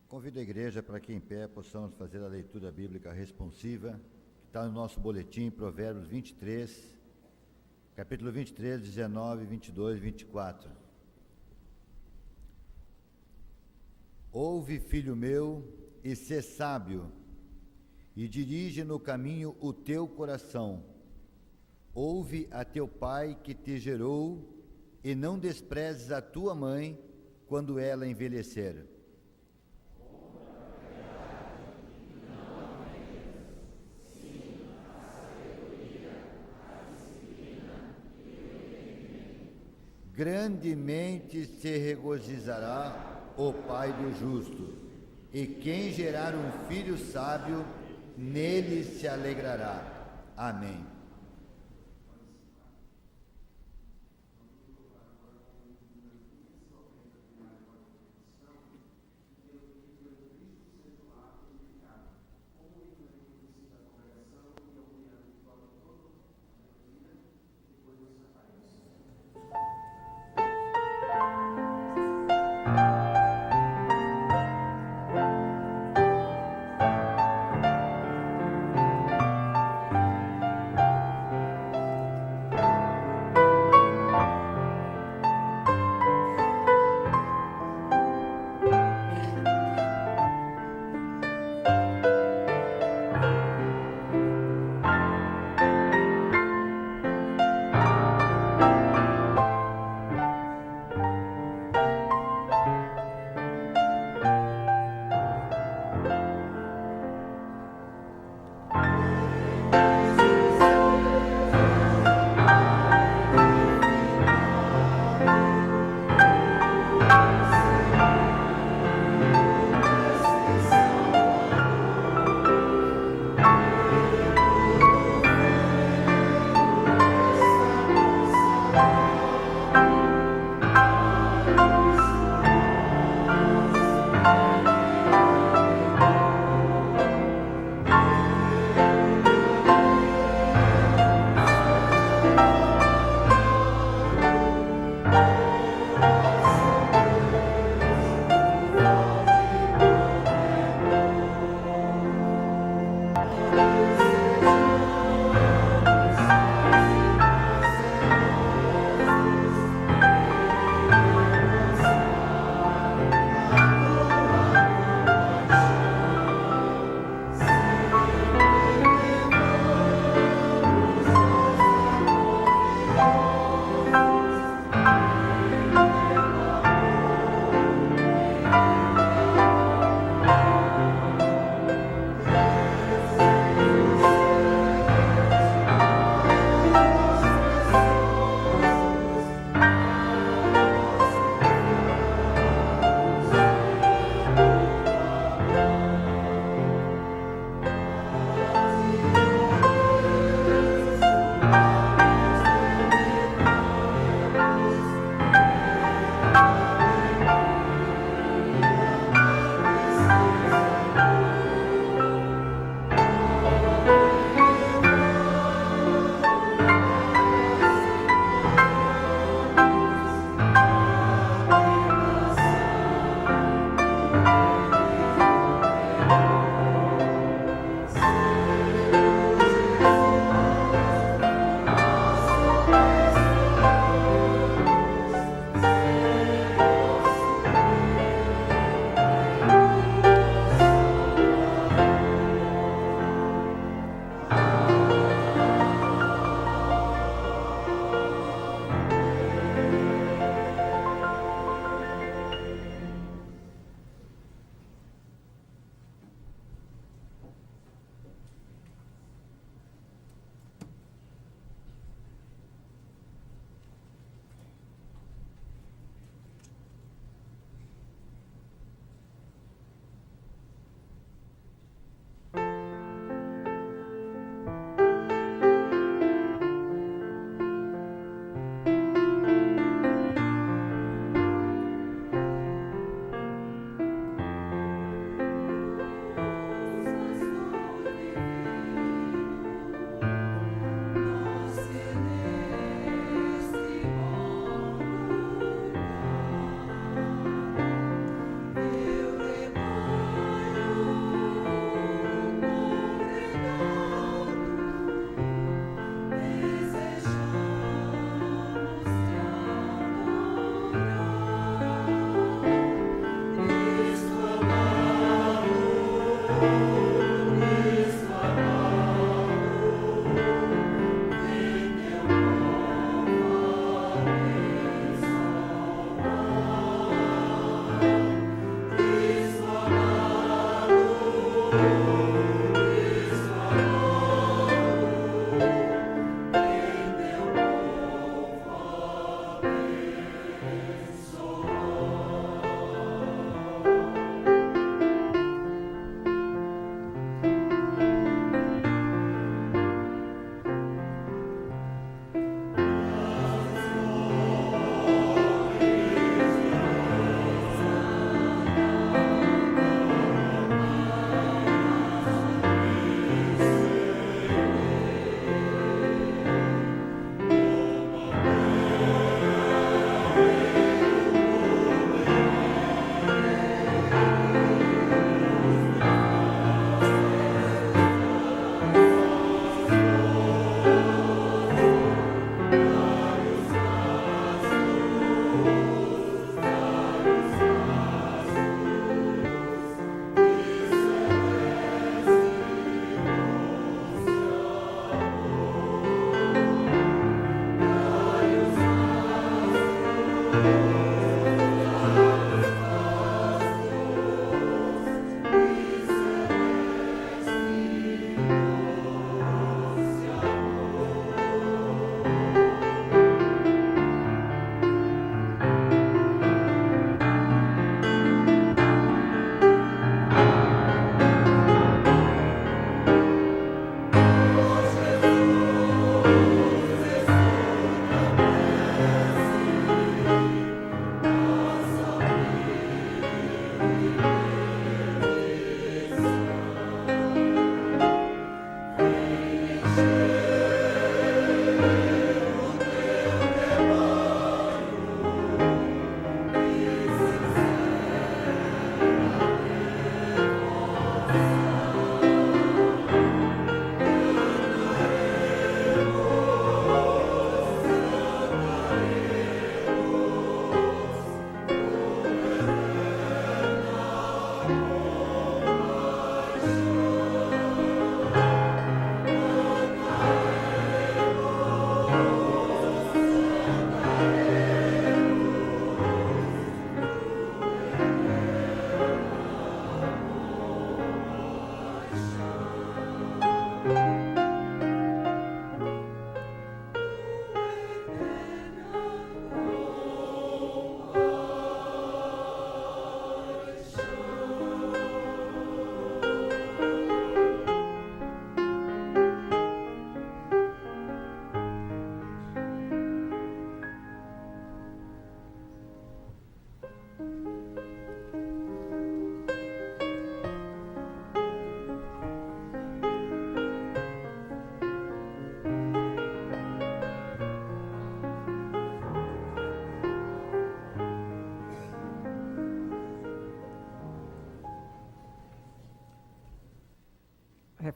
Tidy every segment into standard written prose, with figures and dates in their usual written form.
Convido a igreja para que em pé possamos fazer a leitura bíblica responsiva, que está no nosso boletim, Provérbios 23, capítulo 23, 19, 22 e 24. Ouve, filho meu, e sê sábio, e dirige no caminho o teu coração. Ouve a teu pai que te gerou, e não desprezes a tua mãe quando ela envelhecer. Grandemente se regozijará o pai do justo, e quem gerar um filho sábio, nele se alegrará. Amém.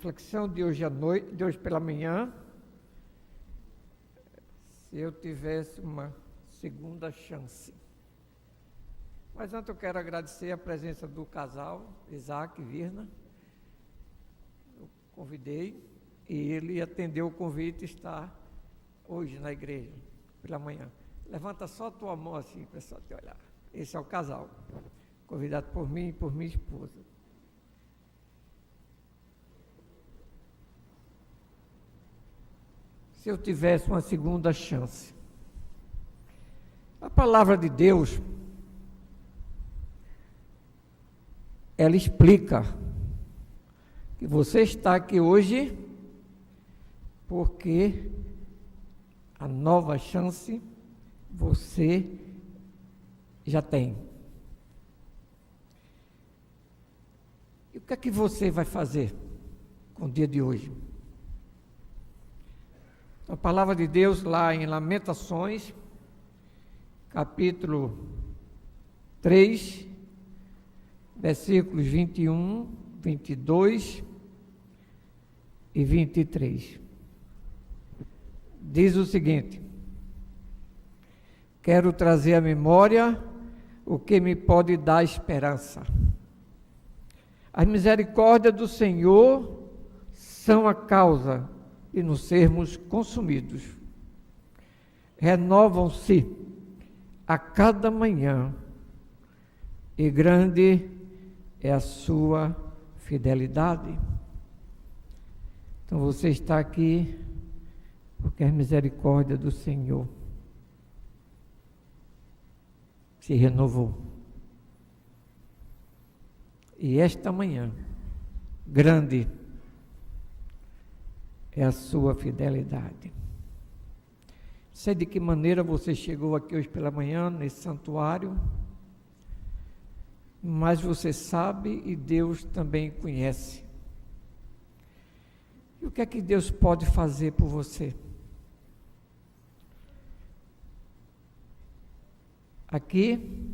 reflexão de hoje à noite, de hoje pela manhã. Se eu tivesse uma segunda chance. Mas antes eu quero agradecer a presença do casal, Isaac e Virna. Eu convidei e ele atendeu o convite e está hoje na igreja, pela manhã. Levanta só a tua mão assim, pessoal, te olhar. Esse é o casal, convidado por mim e por minha esposa. Se eu tivesse uma segunda chance. A palavra de Deus, ela explica que você está aqui hoje porque a nova chance você já tem. E o que é que você vai fazer com o dia de hoje? A palavra de Deus lá em Lamentações, capítulo 3, versículos 21, 22 e 23. Diz o seguinte: quero trazer à memória o que me pode dar esperança. As misericórdias do Senhor são a causa de nos sermos consumidos. Renovam-se a cada manhã, e grande é a sua fidelidade. Então você está aqui porque a misericórdia do Senhor se renovou. E esta manhã, grande é a sua fidelidade. Não sei de que maneira você chegou aqui hoje pela manhã, nesse santuário, mas você sabe e Deus também conhece. E o que é que Deus pode fazer por você? Aqui,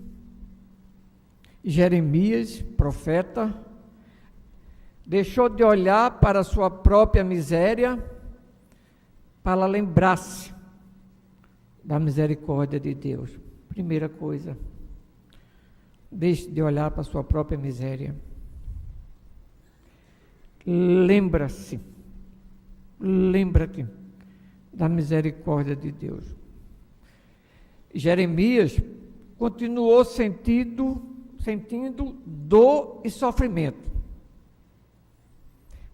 Jeremias, profeta, deixou de olhar para a sua própria miséria para lembrar-se da misericórdia de Deus. Primeira coisa, deixe de olhar para a sua própria miséria. Lembra-te da misericórdia de Deus. Jeremias continuou sentindo dor e sofrimento.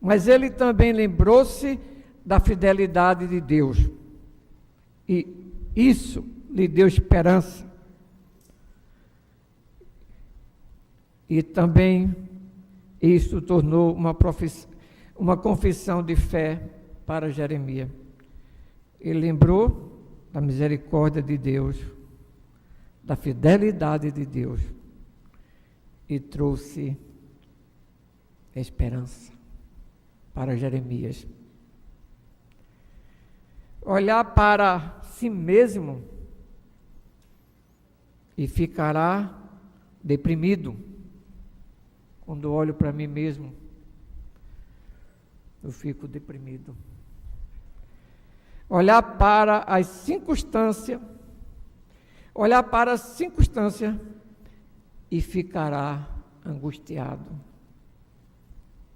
Mas ele também lembrou-se da fidelidade de Deus. E isso lhe deu esperança. E também isso tornou uma confissão de fé para Jeremias. Ele lembrou da misericórdia de Deus, da fidelidade de Deus, e trouxe esperança para Jeremias. Olhar para si mesmo e ficará deprimido. Quando olho para mim mesmo, eu fico deprimido. Olhar para as circunstâncias, e ficará angustiado.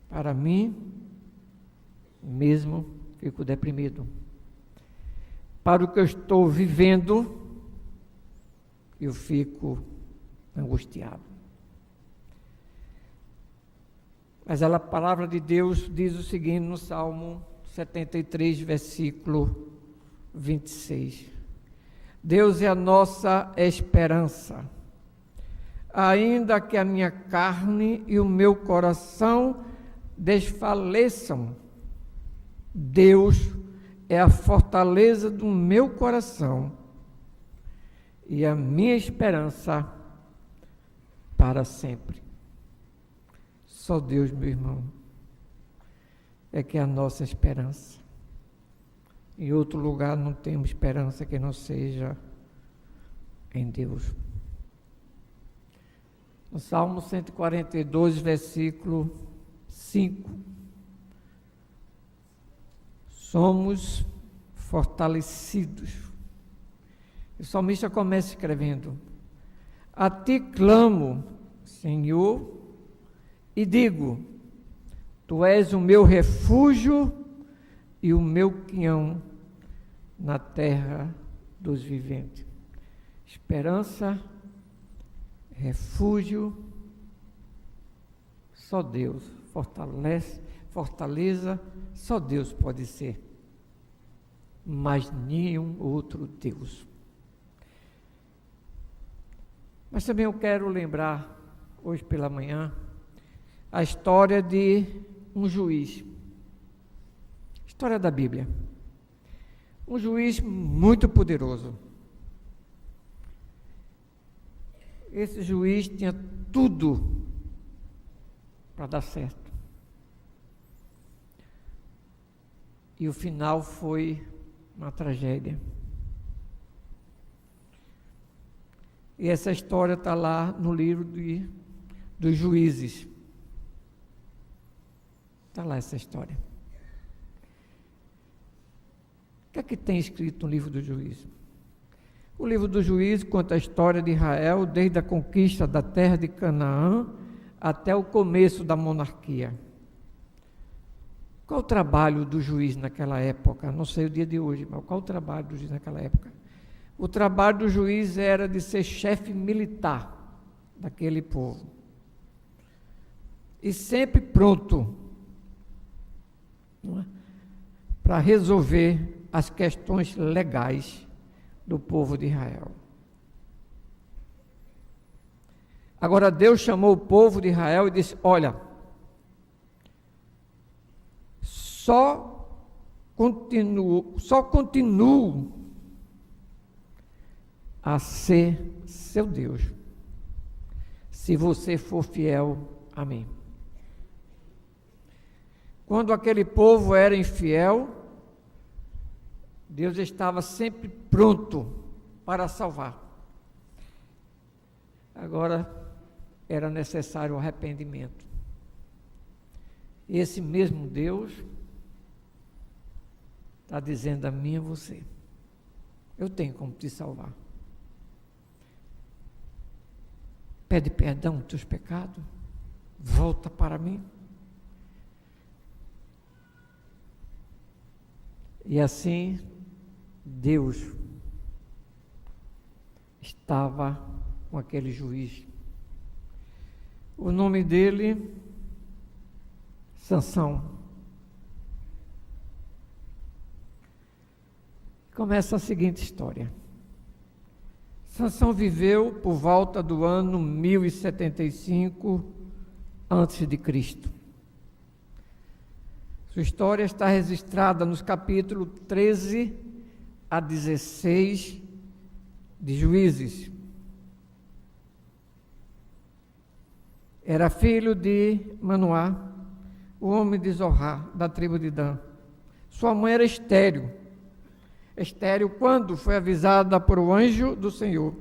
Para mim mesmo, fico deprimido. Para o que eu estou vivendo, eu fico angustiado. Mas a palavra de Deus diz o seguinte no Salmo 73, versículo 26. Deus é a nossa esperança. Ainda que a minha carne e o meu coração desfaleçam, Deus é a fortaleza do meu coração e a minha esperança para sempre. Só Deus, meu irmão, é que é a nossa esperança. Em outro lugar não temos esperança que não seja em Deus. No Salmo 142, versículo 5, somos fortalecidos. O salmista começa escrevendo: a ti clamo, Senhor, e digo, tu és o meu refúgio e o meu quinhão na terra dos viventes. Esperança, refúgio, só Deus fortaleza, só Deus pode ser, mas nenhum outro Deus. Mas também eu quero lembrar, hoje pela manhã, a história de um juiz, história da Bíblia, um juiz muito poderoso. Esse juiz tinha tudo para dar certo. E o final foi uma tragédia. E essa história está lá no livro dos Juízes. Está lá essa história. O que é que tem escrito no livro dos Juízes? O livro dos Juízes conta a história de Israel desde a conquista da terra de Canaã até o começo da monarquia. Qual o trabalho do juiz naquela época? Não sei o dia de hoje, mas qual o trabalho do juiz naquela época? O trabalho do juiz era de ser chefe militar daquele povo. E sempre pronto, para resolver as questões legais do povo de Israel. Agora Deus chamou o povo de Israel e disse: olha, só continuo a ser seu Deus, se você for fiel a mim. Quando aquele povo era infiel, Deus estava sempre pronto para salvar. Agora era necessário o arrependimento. E esse mesmo Deus está dizendo a mim e a você: eu tenho como te salvar. Pede perdão dos teus pecados, volta para mim. E assim, Deus estava com aquele juiz. O nome dele, Sansão. Começa a seguinte história. Sansão viveu por volta do ano 1075 a.C. Sua história está registrada nos capítulos 13 a 16 de Juízes. Era filho de Manoá, o homem de Zorá, da tribo de Dan. Sua mãe era estéril. Estéril, quando foi avisada por o anjo do Senhor,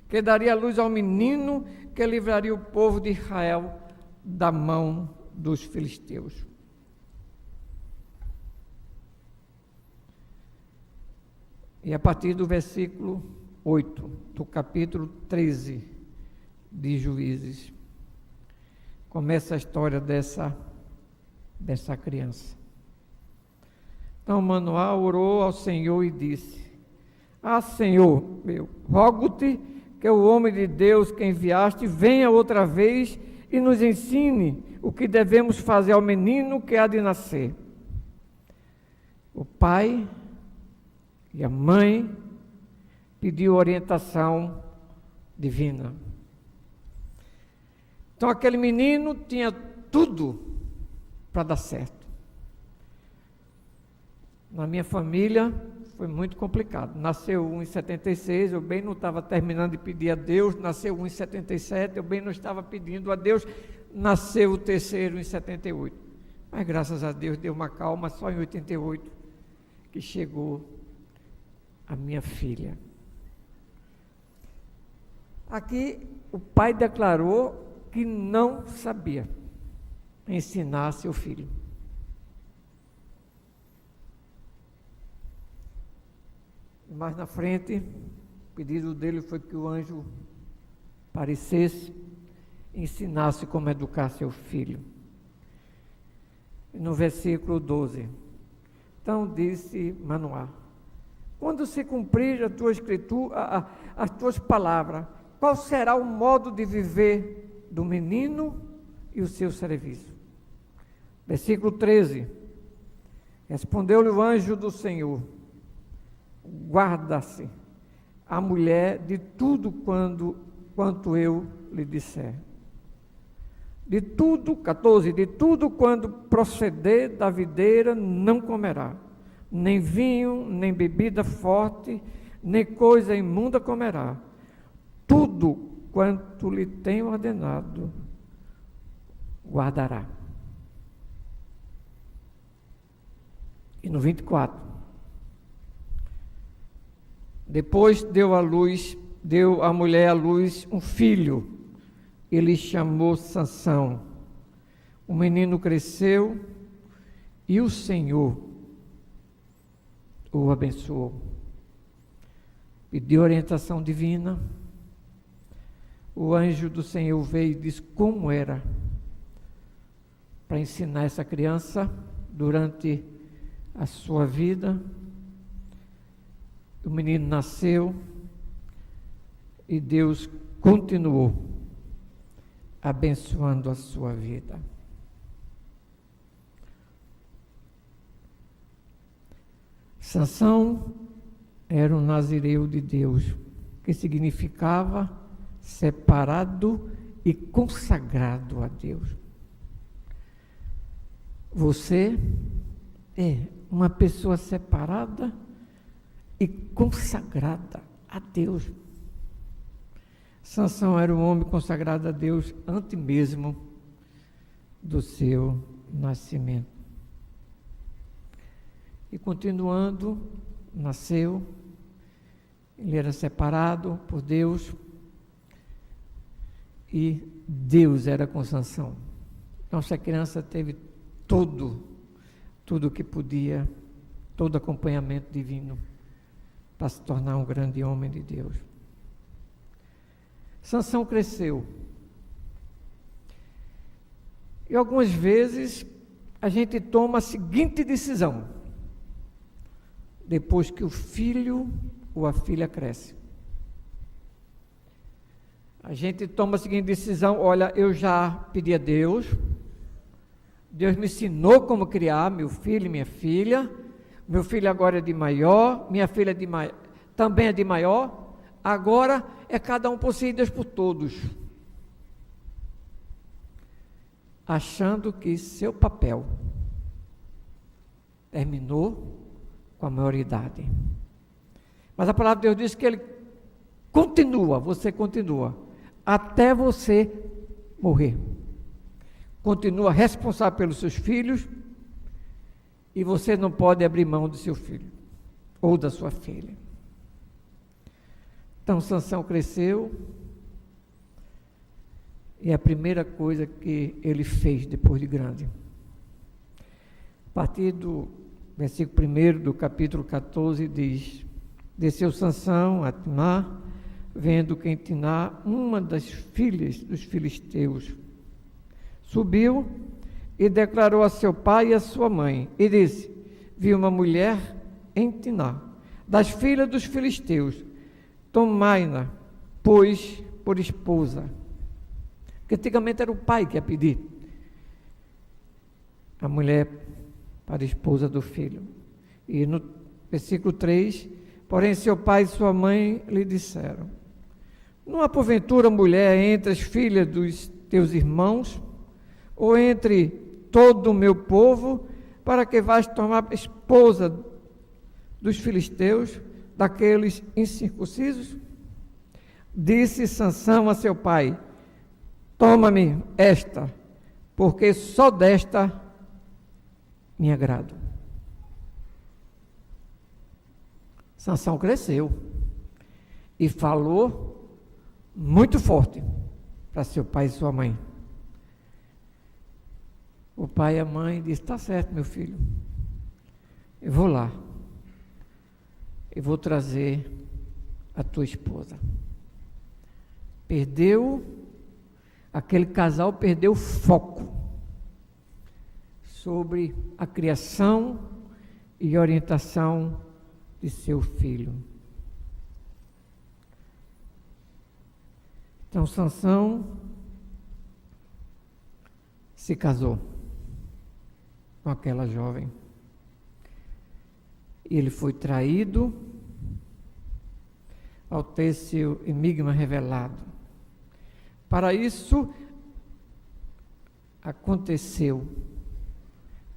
que daria luz ao menino que livraria o povo de Israel da mão dos filisteus. E a partir do versículo 8, do capítulo 13 de Juízes, começa a história dessa criança. Então Manoá orou ao Senhor e disse: ah, Senhor meu, rogo-te que o homem de Deus que enviaste venha outra vez e nos ensine o que devemos fazer ao menino que há de nascer. O pai e a mãe pediu orientação divina. Então aquele menino tinha tudo para dar certo. Na minha família foi muito complicado. Nasceu um em 76, eu bem não estava terminando de pedir a Deus. Nasceu um em 77, eu bem não estava pedindo a Deus. Nasceu o terceiro em 78. Mas graças a Deus deu uma calma, só em 88 que chegou a minha filha. Aqui o pai declarou que não sabia ensinar seu filho. Mais na frente, o pedido dele foi que o anjo aparecesse, ensinasse como educar seu filho. No versículo 12, então disse Manoá: quando se cumprir a tua escritura, as tuas palavras, qual será o modo de viver do menino e o seu serviço? Versículo 13, respondeu-lhe o anjo do Senhor: guarda-se a mulher de tudo quanto eu lhe disser. De tudo, 14, de tudo quando proceder da videira não comerá, nem vinho, nem bebida forte, nem coisa imunda comerá. Tudo quanto lhe tenho ordenado, guardará. E no 24, depois deu a mulher à luz um filho, e lhe chamou Sansão. O menino cresceu e o Senhor o abençoou. Pediu orientação divina. O anjo do Senhor veio e disse como era para ensinar essa criança durante a sua vida. O menino nasceu e Deus continuou abençoando a sua vida. Sansão era um nazireu de Deus, que significava separado e consagrado a Deus. Você é uma pessoa separada e consagrada a Deus. Sansão era um homem consagrado a Deus antes mesmo do seu nascimento. E continuando, nasceu, ele era separado por Deus e Deus era com Sansão. Então essa criança teve tudo que podia, todo acompanhamento divino para se tornar um grande homem de Deus. Sansão cresceu. E algumas vezes a gente toma a seguinte decisão, depois que o filho ou a filha cresce. A gente toma a seguinte decisão: olha, eu já pedi a Deus, Deus me ensinou como criar meu filho e minha filha, meu filho agora é de maior, minha filha é também é de maior, agora é cada um por si e Deus por todos. Achando que seu papel terminou com a maioridade. Mas a palavra de Deus diz que ele continua, você continua, até você morrer. Continua responsável pelos seus filhos e você não pode abrir mão do seu filho ou da sua filha. Então Sansão cresceu e a primeira coisa que ele fez depois de grande, a partir do versículo 1 do capítulo 14 diz: desceu Sansão a Timná, vendo que em Timná uma das filhas dos filisteus subiu e declarou a seu pai e a sua mãe, e disse: vi uma mulher em Timná, das filhas dos filisteus, tomai-na, pois, por esposa. Porque antigamente era o pai que ia pedir a mulher para a esposa do filho. E no versículo 3, porém seu pai e sua mãe lhe disseram: não há porventura mulher entre as filhas dos teus irmãos, ou entre todo o meu povo, para que vás tomar esposa dos filisteus, daqueles incircuncisos? Disse Sansão a seu pai: toma-me esta, porque só desta me agrado. Sansão cresceu e falou muito forte para seu pai e sua mãe. O pai e a mãe disse: está certo, meu filho, eu vou lá. e vou trazer a tua esposa. Aquele casal perdeu o foco sobre a criação e orientação de seu filho. Então Sansão se casou com aquela jovem. Ele foi traído ao ter seu enigma revelado. Para isso aconteceu,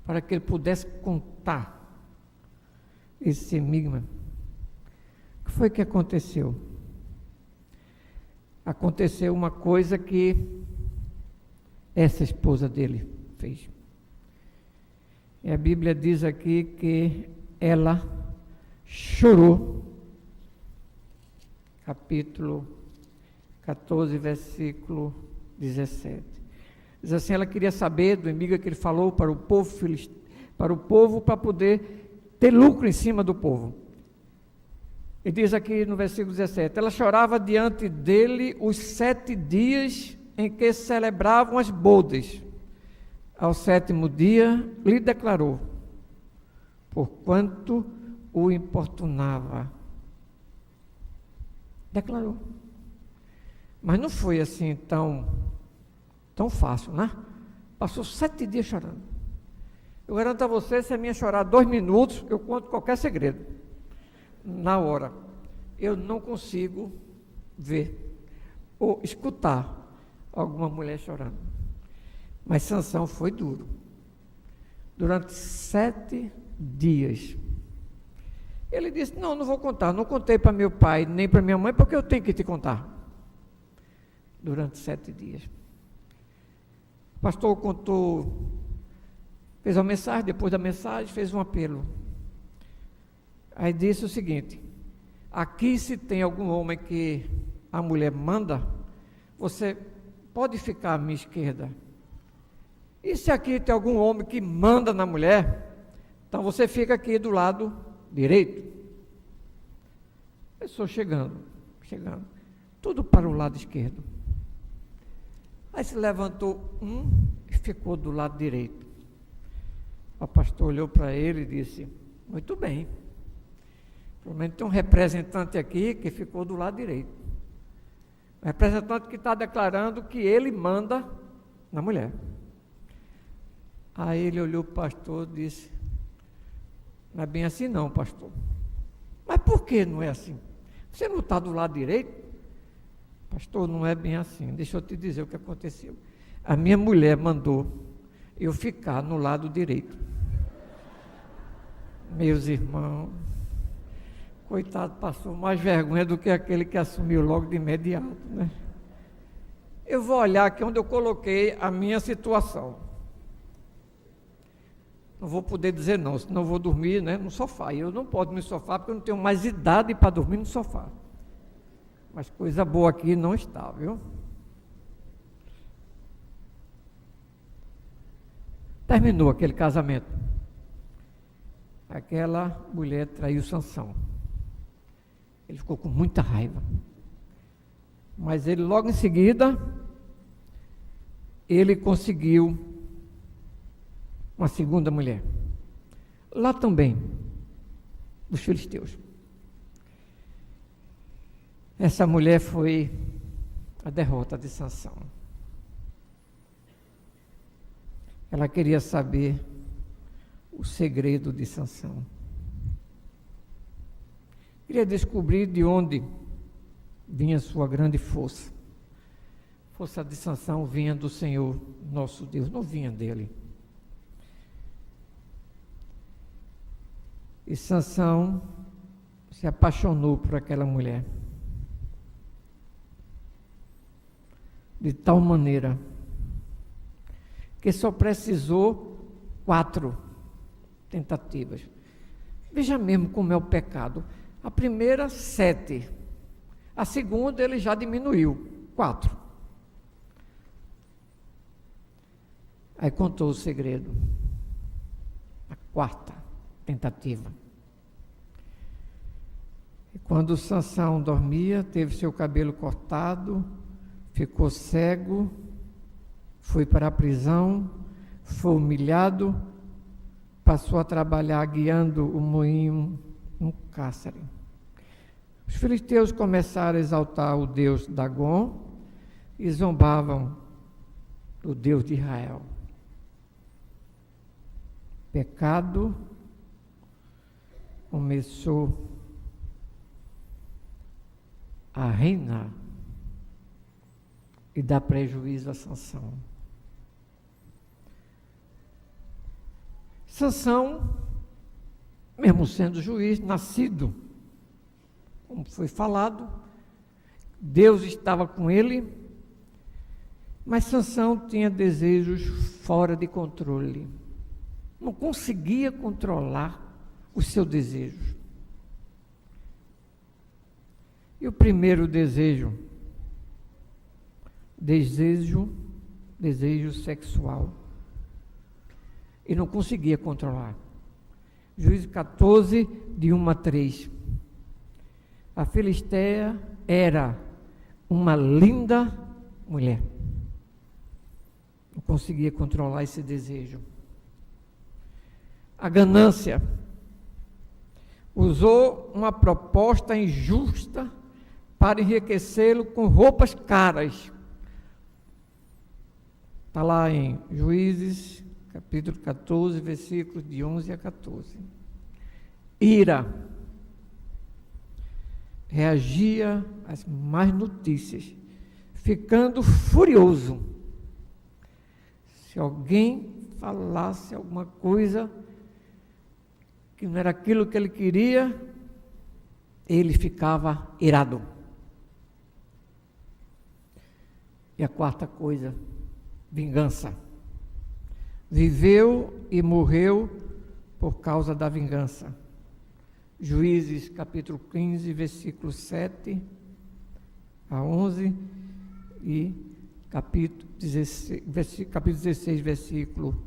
para que ele pudesse contar esse enigma. O que foi que aconteceu? Aconteceu uma coisa que essa esposa dele fez. E a Bíblia diz aqui que ela chorou, capítulo 14, versículo 17. Diz assim, ela queria saber do inimigo que ele falou para o povo, para poder ter lucro em cima do povo. E diz aqui no versículo 17, ela chorava diante dele os 7 dias em que celebravam as bodas. Ao 7º dia, lhe declarou, porquanto o importunava. Declarou. Mas não foi assim tão fácil, né? Passou 7 dias chorando. Eu garanto a você, se a minha chorar 2 minutos, eu conto qualquer segredo. Na hora. Eu não consigo ver ou escutar alguma mulher chorando. Mas Sansão foi duro. Durante 7 dias. Ele disse, não vou contar. Não contei para meu pai, nem para minha mãe, porque eu tenho que te contar. Durante 7 dias. O pastor contou, fez uma mensagem, depois da mensagem fez um apelo. Aí disse o seguinte, aqui se tem algum homem que a mulher manda, você pode ficar à minha esquerda. E se aqui tem algum homem que manda na mulher, então você fica aqui do lado direito. Pessoa chegando, tudo para o lado esquerdo. Aí se levantou e ficou do lado direito. O pastor olhou para ele e disse, muito bem. Pelo menos tem um representante aqui que ficou do lado direito. O representante que está declarando que ele manda na mulher. Aí ele olhou para o pastor e disse, não é bem assim não, pastor. Mas por que não é assim? Você não está do lado direito? Pastor, não é bem assim. Deixa eu te dizer o que aconteceu. A minha mulher mandou eu ficar no lado direito. Meus irmãos, coitado, passou mais vergonha do que aquele que assumiu logo de imediato, né? Eu vou olhar aqui onde eu coloquei a minha situação. Não vou poder dizer não, senão eu vou dormir, né, no sofá. E eu não posso dormir no sofá porque eu não tenho mais idade para dormir no sofá. Mas coisa boa aqui não está, viu? Terminou aquele casamento. Aquela mulher traiu Sansão. Ele ficou com muita raiva. Mas ele logo em seguida, ele conseguiu uma segunda mulher. Lá também, dos filisteus. Essa mulher foi a derrota de Sansão. Ela queria saber o segredo de Sansão. Queria descobrir de onde vinha sua grande força. A força de Sansão vinha do Senhor, nosso Deus, não vinha dele. E Sansão se apaixonou por aquela mulher. De tal maneira que só precisou 4 tentativas. Veja mesmo como é o pecado. A primeira, 7. A segunda, ele já diminuiu, 4. Aí contou o segredo. A 4ª tentativa. Quando Sansão dormia, teve seu cabelo cortado, ficou cego, foi para a prisão, foi humilhado, passou a trabalhar guiando o moinho no cárcere. Os filisteus começaram a exaltar o Deus Dagon e zombavam do Deus de Israel. Pecado começou a reinar e dar prejuízo a Sansão. Sansão, mesmo sendo juiz, nascido, como foi falado, Deus estava com ele, mas Sansão tinha desejos fora de controle. Não conseguia controlar os seus desejos. E o primeiro desejo sexual. E não conseguia controlar. Juízes 14, de 1 a 3. A Filistéia era uma linda mulher. Não conseguia controlar esse desejo. A ganância. Usou uma proposta injusta para enriquecê-lo com roupas caras. Está lá em Juízes, capítulo 14, versículos de 11 a 14. Ira. Reagia às más notícias, ficando furioso. Se alguém falasse alguma coisa que não era aquilo que ele queria, ele ficava irado. E a quarta coisa, vingança. Viveu e morreu por causa da vingança. Juízes capítulo 15, versículo 7 a 11 e capítulo 16, versículo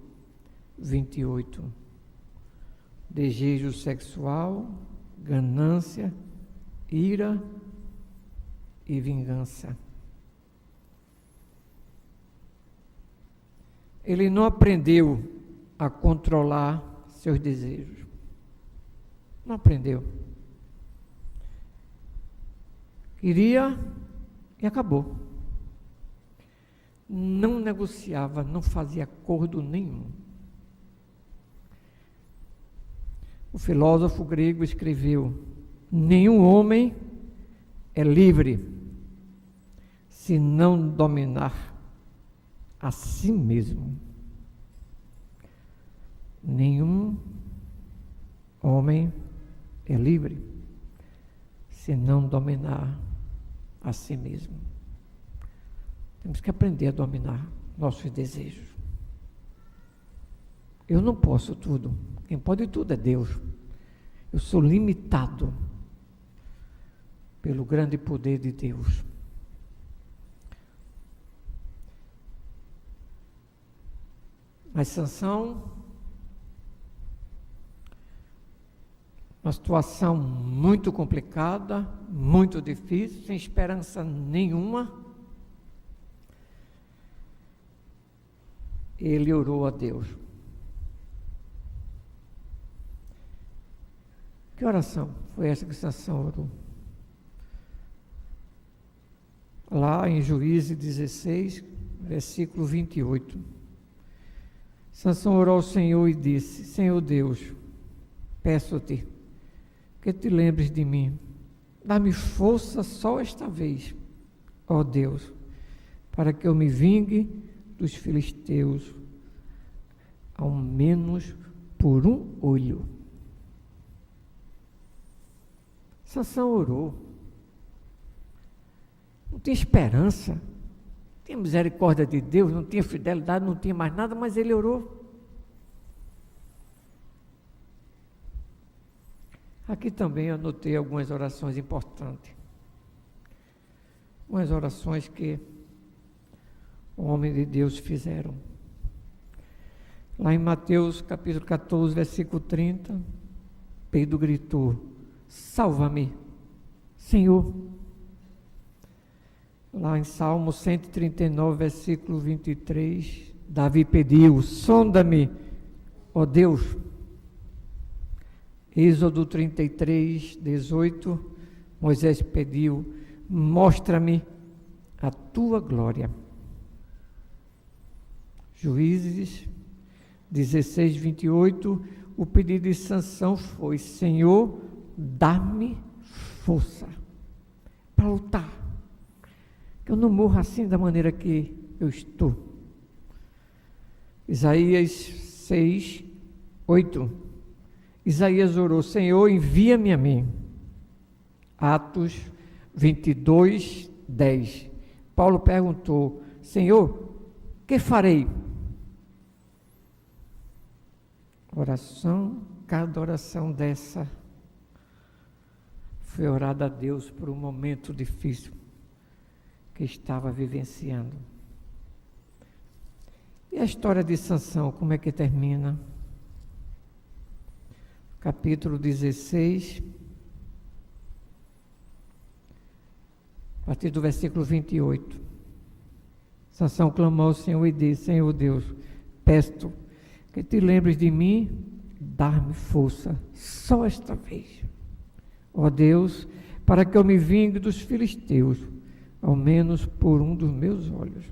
28. Desejo sexual, ganância, ira e vingança. Ele não aprendeu a controlar seus desejos. Não aprendeu. Queria e acabou. Não negociava, não fazia acordo nenhum. O filósofo grego escreveu: nenhum homem é livre se não dominar a si mesmo. Nenhum homem é livre se não dominar a si mesmo. Temos que aprender a dominar nossos desejos. Eu não posso tudo. Quem pode tudo é Deus. Eu sou limitado pelo grande poder de Deus. Mas Sansão, uma situação muito complicada, muito difícil, sem esperança nenhuma, ele orou a Deus. Que oração foi essa que Sansão orou? Lá em Juízes 16, versículo 28. Sansão orou ao Senhor e disse: Senhor Deus, peço-te que te lembres de mim. Dá-me força só esta vez, ó Deus, para que eu me vingue dos filisteus, ao menos por um olho. Sansão orou. Não tinha esperança, não tinha misericórdia de Deus, não tinha fidelidade, não tinha mais nada, mas ele orou. Aqui também eu anotei algumas orações importantes. Umas orações que o homem de Deus fizeram. Lá em Mateus capítulo 14, versículo 30, Pedro gritou: salva-me. Senhor, lá em Salmo 139, versículo 23, Davi pediu: sonda-me, ó Deus. Êxodo 33, 18, Moisés pediu: mostra-me a tua glória. Juízes 16, 28, o pedido de Sansão foi: Senhor, dá-me força para lutar, que eu não morra assim da maneira que eu estou. Isaías 6, 8, Isaías orou: Senhor, envia-me a mim. Atos 22, 10, Paulo perguntou: Senhor, que farei? Oração, cada oração dessa foi orada a Deus por um momento difícil que estava vivenciando. E a história de Sansão, como é que termina? Capítulo 16, a partir do versículo 28. Sansão clamou ao Senhor e disse: Senhor Deus, peço que te lembres de mim, dar-me força, só esta vez. Ó Deus, para que eu me vingue dos filisteus, ao menos por um dos meus olhos.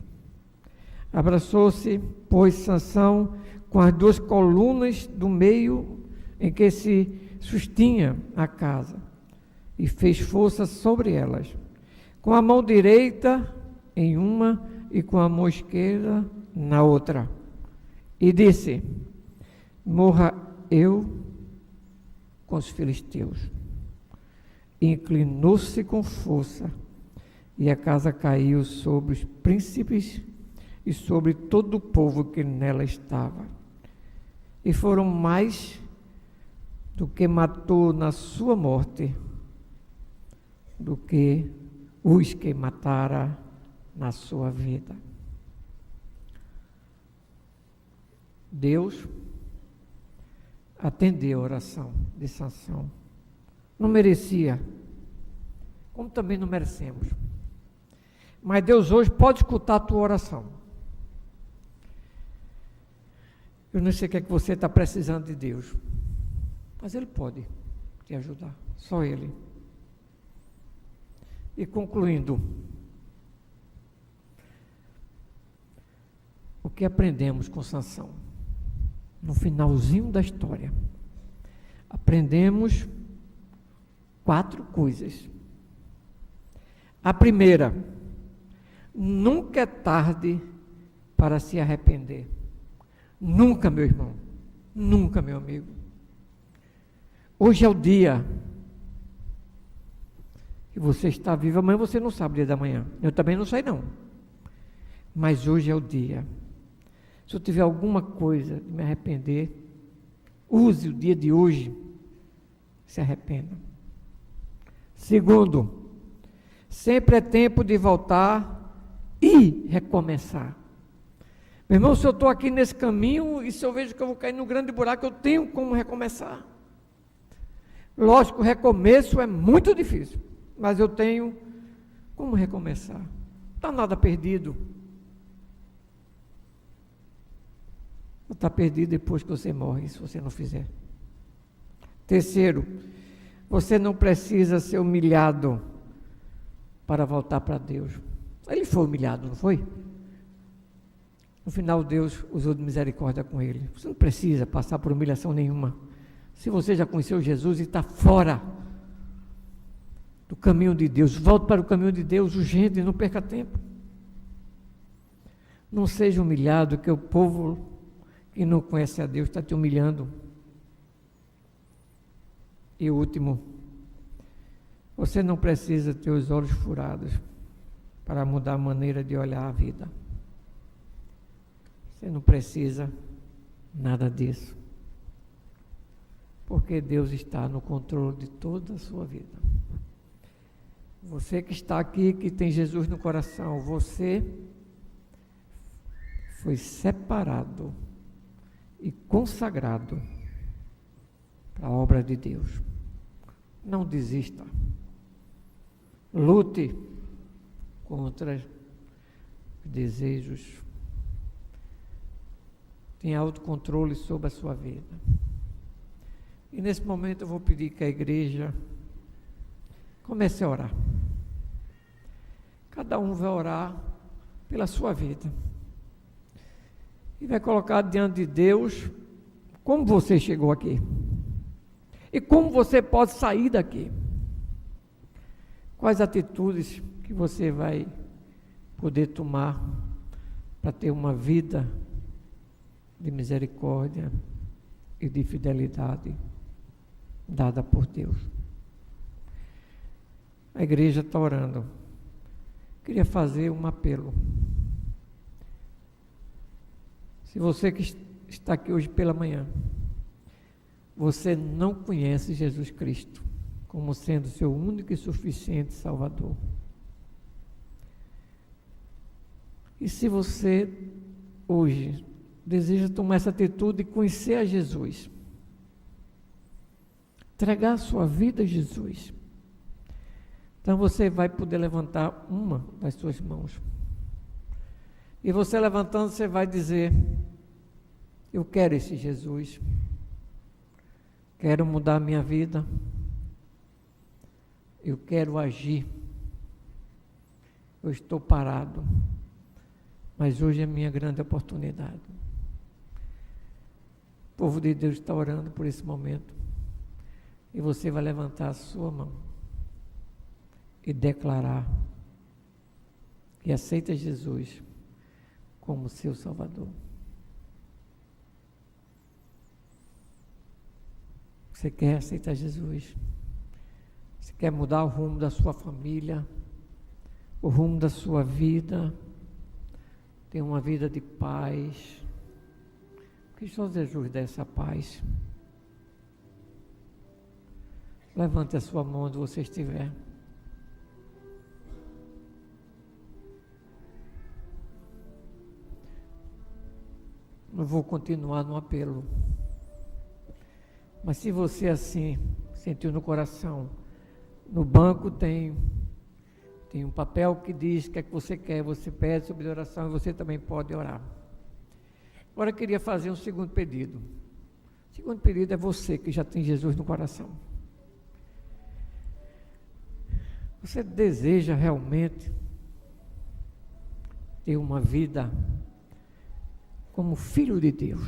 Abraçou-se, pois, Sansão com as duas colunas do meio em que se sustinha a casa, e fez força sobre elas, com a mão direita em uma e com a mão esquerda na outra. E disse: morra eu com os filisteus. Inclinou-se com força, e a casa caiu sobre os príncipes e sobre todo o povo que nela estava. E foram mais do que matou na sua morte, do que os que matara na sua vida. Deus atendeu a oração de Sansão. Não merecia, como também não merecemos. Mas Deus hoje pode escutar a tua oração. Eu não sei o que é que você está precisando de Deus, mas Ele pode te ajudar, só Ele. E concluindo, o que aprendemos com Sansão? No finalzinho da história, aprendemos 4 coisas. A primeira: nunca é tarde para se arrepender. Nunca, meu irmão, nunca, meu amigo. Hoje é o dia que você está vivo. Amanhã você não sabe o dia da manhã. Eu também não sei não. Mas hoje é o dia. Se eu tiver alguma coisa de me arrepender, use o dia de hoje, se arrependa. Segundo, sempre é tempo de voltar e recomeçar. Meu irmão, se eu estou aqui nesse caminho e se eu vejo que eu vou cair num grande buraco, eu tenho como recomeçar. Lógico, o recomeço é muito difícil, mas eu tenho como recomeçar. Não está nada perdido. Está perdido depois que você morre, se você não fizer. Terceiro, você não precisa ser humilhado para voltar para Deus. Ele foi humilhado, não foi? No final, Deus usou de misericórdia com ele. Você não precisa passar por humilhação nenhuma. Se você já conheceu Jesus e está fora do caminho de Deus, volte para o caminho de Deus urgente, não perca tempo. Não seja humilhado, que o povo que não conhece a Deus está te humilhando. E o último, você não precisa ter os olhos furados para mudar a maneira de olhar a vida. Você não precisa nada disso, porque Deus está no controle de toda a sua vida. Você que está aqui, que tem Jesus no coração, você foi separado e consagrado para a obra de Deus. Não desista. Lute contra os desejos. Tenha autocontrole sobre a sua vida. E nesse momento eu vou pedir que a igreja comece a orar. Cada um vai orar pela sua vida. E vai colocar diante de Deus como você chegou aqui. E como você pode sair daqui. Quais atitudes que você vai poder tomar para ter uma vida de misericórdia e de fidelidade dada por Deus. A igreja está orando. Queria fazer um apelo. Se você que está aqui hoje pela manhã, você não conhece Jesus Cristo como sendo seu único e suficiente Salvador. E se você hoje deseja tomar essa atitude de conhecer a Jesus, entregar a sua vida a Jesus, então você vai poder levantar uma das suas mãos. E você levantando, você vai dizer: eu quero esse Jesus, quero mudar a minha vida, eu quero agir, eu estou parado, mas hoje é a minha grande oportunidade. O povo de Deus está orando por esse momento, e você vai levantar a sua mão e declarar que aceita Jesus como seu Salvador. Você quer aceitar Jesus? Você quer mudar o rumo da sua família, o rumo da sua vida, ter uma vida de paz? Que só Jesus dá essa paz. Levante a sua mão onde você estiver. Eu vou continuar no apelo. Mas se você assim sentiu no coração, no banco tem um papel que diz o que é que você quer, você pede sobre oração e você também pode orar. Agora eu queria fazer um segundo pedido. O segundo pedido é você que já tem Jesus no coração. Você deseja realmente ter uma vida como filho de Deus?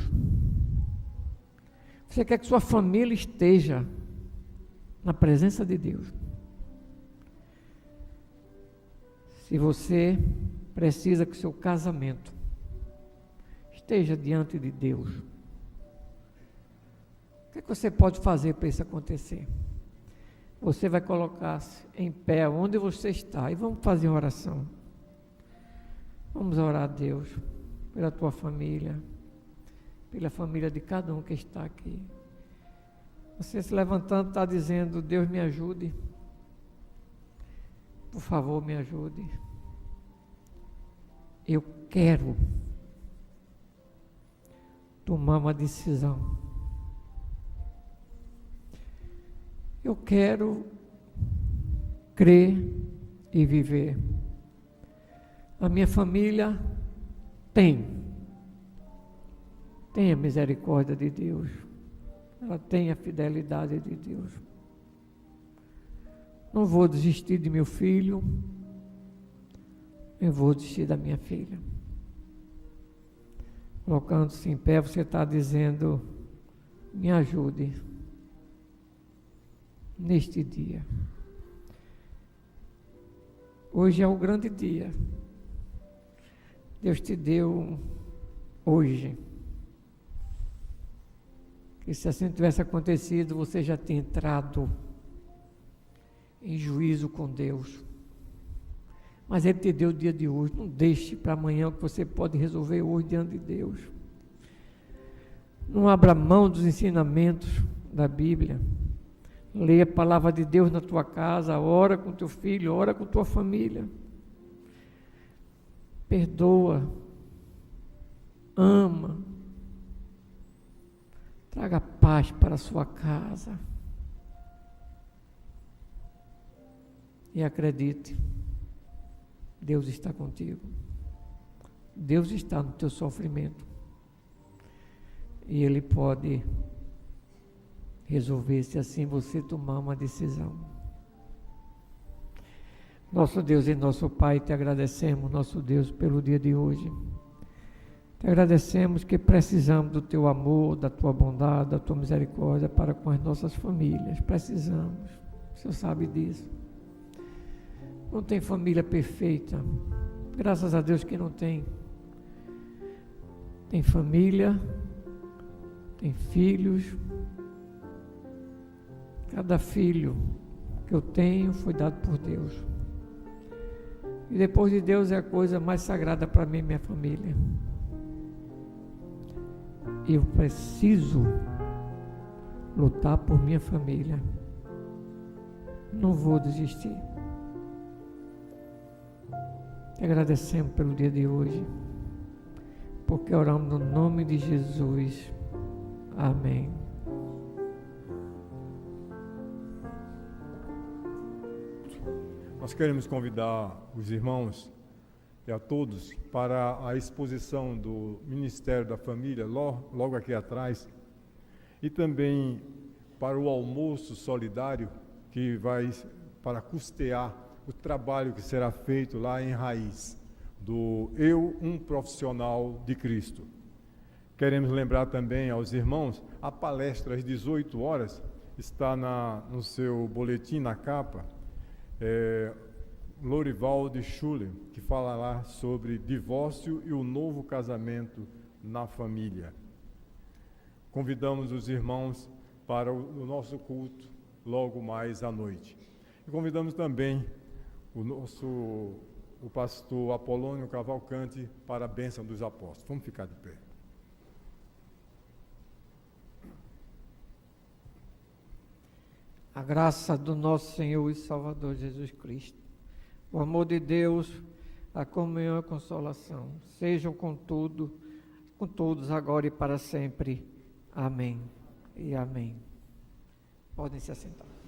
Você quer que sua família esteja na presença de Deus? Se você precisa que seu casamento esteja diante de Deus, o que é que você pode fazer para isso acontecer? Você vai colocar-se em pé onde você está e vamos fazer uma oração. Vamos orar a Deus pela tua família, pela família de cada um que está aqui. Você se levantando está dizendo: Deus me ajude, por favor me ajude. Eu quero tomar uma decisão. Eu quero crer e viver. A minha família tem a misericórdia de Deus, ela tem a fidelidade de Deus. Não vou desistir de meu filho, eu vou desistir da minha filha. Colocando-se em pé, você está dizendo: me ajude neste dia. Hoje é o grande dia. Deus te deu hoje. Que se assim tivesse acontecido, você já tinha entrado em juízo com Deus. Mas Ele te deu o dia de hoje. Não deixe para amanhã o que você pode resolver hoje diante de Deus. Não abra mão dos ensinamentos da Bíblia. Leia a palavra de Deus na tua casa, ora com teu filho, ora com tua família. Perdoa, ama, traga paz para a sua casa. E acredite, Deus está contigo. Deus está no teu sofrimento. E Ele pode resolver se assim você tomar uma decisão. Nosso Deus e nosso Pai, te agradecemos, nosso Deus, pelo dia de hoje. Te agradecemos que precisamos do teu amor, da tua bondade, da tua misericórdia para com as nossas famílias. Precisamos. O Senhor sabe disso. Não tem família perfeita. Graças a Deus que não tem. Tem família, tem filhos. Cada filho que eu tenho foi dado por Deus. E depois de Deus é a coisa mais sagrada para mim e minha família. Eu preciso lutar por minha família. Não vou desistir. Te agradecemos pelo dia de hoje, porque oramos no nome de Jesus. Amém. Nós queremos convidar os irmãos e a todos para a exposição do Ministério da Família, logo aqui atrás, e também para o almoço solidário que vai para custear o trabalho que será feito lá em Raiz, do Eu, um Profissional de Cristo. Queremos lembrar também aos irmãos, a palestra às 18 horas, está no seu boletim, na capa, Lorival Schuller, que fala lá sobre divórcio e o novo casamento na família. Convidamos os irmãos para o nosso culto logo mais à noite. E convidamos também o pastor Apolônio Cavalcante para a bênção dos apóstolos. Vamos ficar de pé. A graça do nosso Senhor e Salvador Jesus Cristo, o amor de Deus, a comunhão e a consolação, sejam com todos agora e para sempre. Amém e amém. Podem se assentar.